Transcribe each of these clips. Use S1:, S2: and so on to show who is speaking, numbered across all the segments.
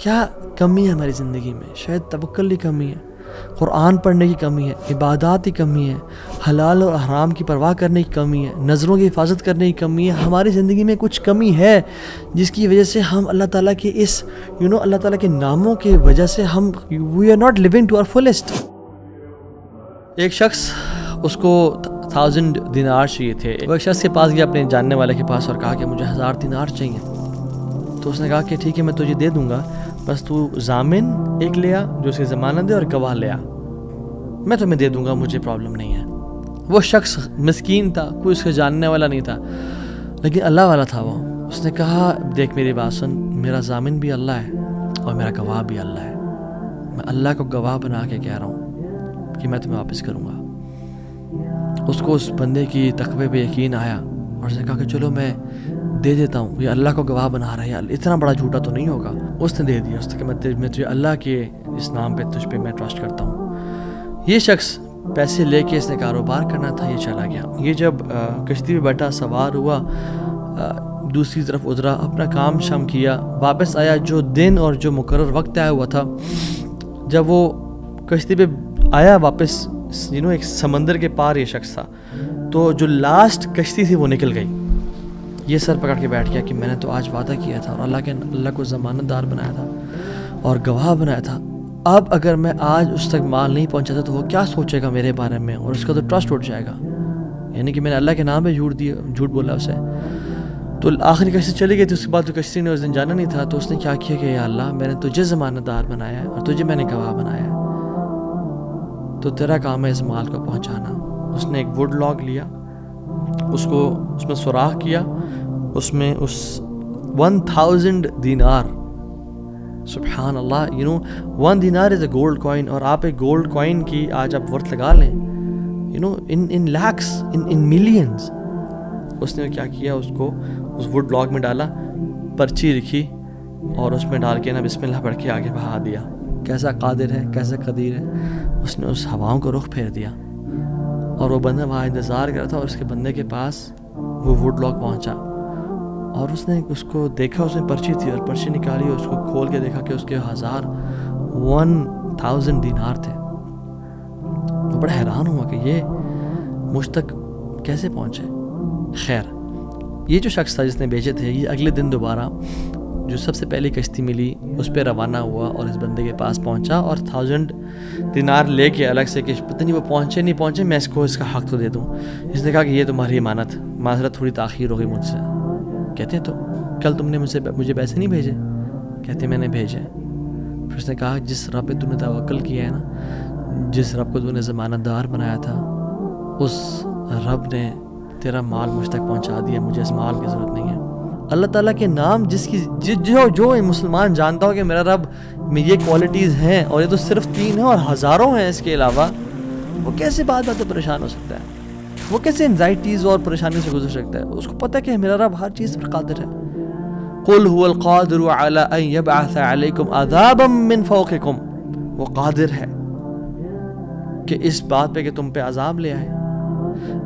S1: کیا کمی ہے ہماری زندگی میں؟ شاید توکل کی کمی ہے، قرآن پڑھنے کی کمی ہے، عبادات کی کمی ہے، حلال اور حرام کی پرواہ کرنے کی کمی ہے، نظروں کی حفاظت کرنے کی کمی ہے. ہماری زندگی میں کچھ کمی ہے جس کی وجہ سے ہم اللہ تعالیٰ کے اس اللہ تعالیٰ کے ناموں کی وجہ سے ہم we are not living to our fullest. ایک شخص اس کو 1000 دینار چاہیے تھے. وہ ایک شخص کے پاس گیا، اپنے جاننے والے کے پاس، اور کہا کہ مجھے 1000 دینار چاہیے. تو اس نے کہا کہ ٹھیک ہے میں تجھے دے دوں گا، بس تو ضامن ایک لے آ جو اس کی ضمانت دے اور گواہ لے آ، میں تمہیں دے دوں گا، مجھے پرابلم نہیں ہے. وہ شخص مسکین تھا، کوئی اس کے جاننے والا نہیں تھا، لیکن اللہ والا تھا وہ. اس نے کہا دیکھ میری بات سن، میرا ضامن بھی اللہ ہے اور میرا گواہ بھی اللہ ہے. میں اللہ کو گواہ بنا کے کہہ رہا ہوں کہ میں تمہیں واپس کروں گا. اس کو اس بندے کی تقوی پہ یقین آیا اور اس نے کہا کہ چلو میں دے دیتا ہوں، یہ اللہ کو گواہ بنا رہا ہے، اتنا بڑا جھوٹا تو نہیں ہوگا. اس نے دے دیا. اس نے کہا میں تجھے اللہ کے اس نام پہ تجھ پہ میں ٹرسٹ کرتا ہوں. یہ شخص پیسے لے کے اس نے کاروبار کرنا تھا، یہ چلا گیا. یہ جب کشتی پہ بیٹھا، سوار ہوا، دوسری طرف اترا، اپنا کام شام کیا، واپس آیا. جو دن اور جو مقرر وقت آیا ہوا تھا، جب وہ کشتی پہ آیا واپس، ایک سمندر کے پار یہ شخص تھا، تو جو لاسٹ کشتی تھی وہ نکل گئی. یہ سر پکڑ کے بیٹھ گیا کہ میں نے تو آج وعدہ کیا تھا اور اللہ کو ضمانت دار بنایا تھا اور گواہ بنایا تھا. اب اگر میں آج اس تک مال نہیں پہنچاتا تو وہ کیا سوچے گا میرے بارے میں، اور اس کا تو ٹرسٹ اٹھ جائے گا، یعنی کہ میں نے اللہ کے نام پہ جھوٹ بولا اسے. تو آخری کشتی چلی گئی تھی. اس کے بعد تو کشتی نے اس دن جانا نہیں تھا. تو اس نے کیا کیا کہ یا اللہ میں نے تجھے ضمانت دار بنایا ہے اور تجھے میں نے گواہ بنایا ہے، تو تیرا کام ہے اس مال کو پہنچانا. اس نے ایک ووڈ لاگ لیا، اس میں سوراخ کیا، اس میں اس 1000 دینار، سبحان اللہ، 1 دینار از اے گولڈ کوائن. اور آپ ایک گولڈ کوائن کی آج آپ ورتھ لگا لیں، ان لیکس، ان ملینز. اس نے کیا کیا، اس کو اس ووڈ لاگ میں ڈالا، پرچی لکھی اور اس میں ڈال کے بسم اللہ پڑھ کے آگے بہا دیا. کیسا قادر ہے، کیسا قدیر ہے. اس نے اس ہواؤں کو رخ پھیر دیا اور وہ بندہ وہاں انتظار کر رہا تھا، اور اس کے بندے کے پاس وہ ووڈ لاگ پہنچا اور اس نے اس کو دیکھا. اس میں پرچی تھی اور پرچی نکالی اور اس کو کھول کے دیکھا کہ اس کے 1000 دینار تھے. وہ بڑا حیران ہوا کہ یہ مجھ تک کیسے پہنچے. خیر، یہ جو شخص تھا جس نے بیچے تھے، یہ اگلے دن دوبارہ جو سب سے پہلی کشتی ملی اس پہ روانہ ہوا اور اس بندے کے پاس پہنچا اور 1000 دینار لے کے الگ سے کہ پتہ نہیں وہ پہنچے نہیں پہنچے، میں اس کو اس کا حق تو دے دوں. اس نے کہا کہ یہ تمہاری امانت، معذرت تھوڑی تاخیر ہو گئی مجھ سے. کہتے ہیں تو کل تم نے مجھے پیسے نہیں بھیجے؟ کہتے میں نے بھیجے. پھر اس نے کہا جس رب پہ تو نے توکل کیا ہے نا، جس رب کو تو نے ضمانت دار بنایا تھا، اس رب نے تیرا مال مجھ تک پہنچا دیا، مجھے اس مال کی ضرورت نہیں ہے. اللہ تعالیٰ کے نام جو مسلمان جانتا ہو کہ میرا رب میں یہ کوالٹیز ہیں، اور یہ تو صرف 3 ہیں اور ہزاروں ہیں اس کے علاوہ، وہ کیسے بات پریشان ہو سکتا ہے؟ وہ کیسے انزائٹیز اور پریشانی سے گزر سکتا ہے؟ اس کو پتہ کہ میرا رب ہر چیز پر قادر ہے. قل هو القادر على ان يبعث عليكم عذابا من فوقكم، وہ قادر ہے کہ اس بات پہ کہ تم پہ عذاب لے آئے.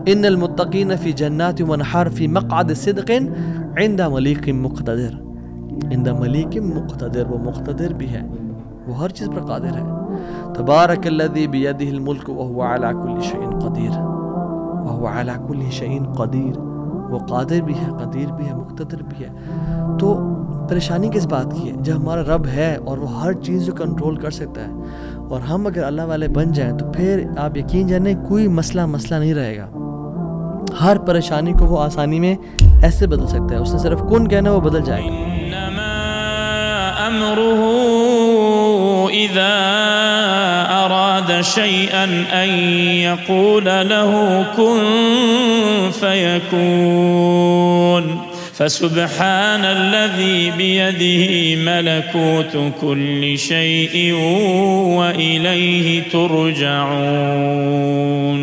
S1: ان المتقین فی جنات ونہر فی مقعد صدق عند ملیک مقتدر. عند ملیک مقتدر، وہ مقتدر بھی ہے، وہ ہر چیز پر قادر ہے. تبارک الذی بیدہ الملک وہو علی کل شیء قدیر، وہو علی کل شیء قدیر. وہ قادر بھی ہے، قدیر بھی ہے، مقتدر بھی ہے. تو پریشانی کس بات کی ہے جب ہمارا رب ہے اور وہ ہر چیز کو کنٹرول کر سکتا ہے، اور ہم اگر اللہ والے بن جائیں تو پھر آپ یقین جانیں کوئی مسئلہ نہیں رہے گا. ہر پریشانی کو وہ آسانی میں ایسے بدل سکتا ہے. اس نے صرف کن کہنا، وہ بدل جائے گا.
S2: انما امره اذا اراد شيئا ان يقول له كن فيكون. فسبحان الذي بيده ملكوت كل شيء وإليه ترجعون.